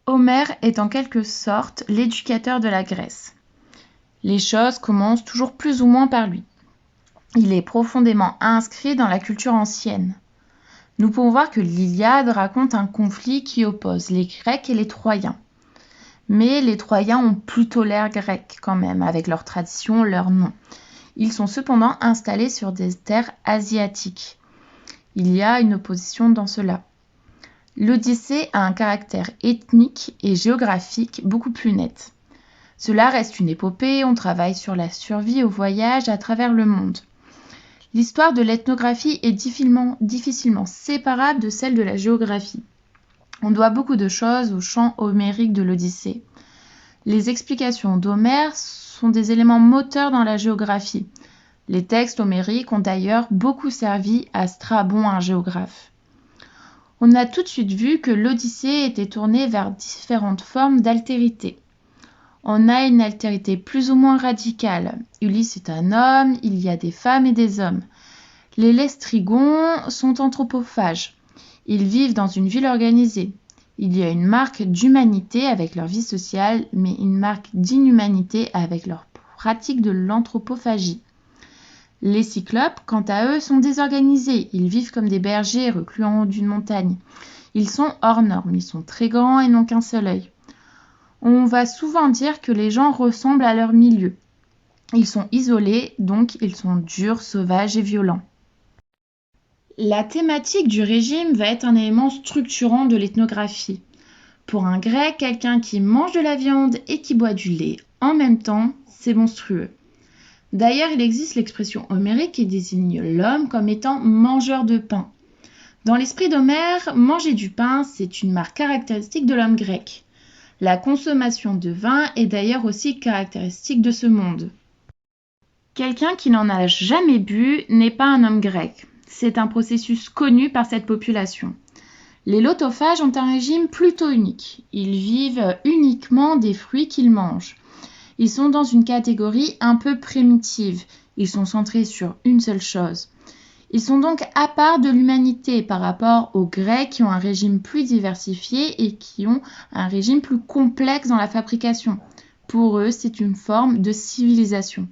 Homère est en quelque sorte l'éducateur de la Grèce. Les choses commencent toujours plus ou moins par lui. Il est profondément inscrit dans la culture ancienne. Nous pouvons voir que l'Iliade raconte un conflit qui oppose les Grecs et les Troyens. Mais les Troyens ont plutôt l'air grecs quand même, avec leurs traditions, leurs noms. Ils sont cependant installés sur des terres asiatiques. Il y a une opposition dans cela. L'Odyssée a un caractère ethnique et géographique beaucoup plus net. Cela reste une épopée, on travaille sur la survie au voyage à travers le monde. L'histoire de l'ethnographie est difficilement séparable de celle de la géographie. On doit beaucoup de choses au chant homérique de l'Odyssée. Les explications d'Homère sont des éléments moteurs dans la géographie. Les textes homériques ont d'ailleurs beaucoup servi à Strabon, un géographe. On a tout de suite vu que l'Odyssée était tournée vers différentes formes d'altérité. On a une altérité plus ou moins radicale. Ulysse est un homme, il y a des femmes et des hommes. Les Lestrygons sont anthropophages. Ils vivent dans une ville organisée. Il y a une marque d'humanité avec leur vie sociale, mais une marque d'inhumanité avec leur pratique de l'anthropophagie. Les Cyclopes, quant à eux, sont désorganisés. Ils vivent comme des bergers reclus en haut d'une montagne. Ils sont hors normes, ils sont très grands et n'ont qu'un seul œil. On va souvent dire que les gens ressemblent à leur milieu. Ils sont isolés, donc ils sont durs, sauvages et violents. La thématique du régime va être un élément structurant de l'ethnographie. Pour un grec, quelqu'un qui mange de la viande et qui boit du lait en même temps, c'est monstrueux. D'ailleurs, il existe l'expression homérique qui désigne l'homme comme étant mangeur de pain. Dans l'esprit d'Homère, manger du pain, c'est une marque caractéristique de l'homme grec. La consommation de vin est d'ailleurs aussi caractéristique de ce monde. Quelqu'un qui n'en a jamais bu n'est pas un homme grec. C'est un processus connu par cette population. Les lotophages ont un régime plutôt unique. Ils vivent uniquement des fruits qu'ils mangent. Ils sont dans une catégorie un peu primitive. Ils sont centrés sur une seule chose. Ils sont donc à part de l'humanité par rapport aux Grecs qui ont un régime plus diversifié et qui ont un régime plus complexe dans la fabrication. Pour eux, c'est une forme de civilisation.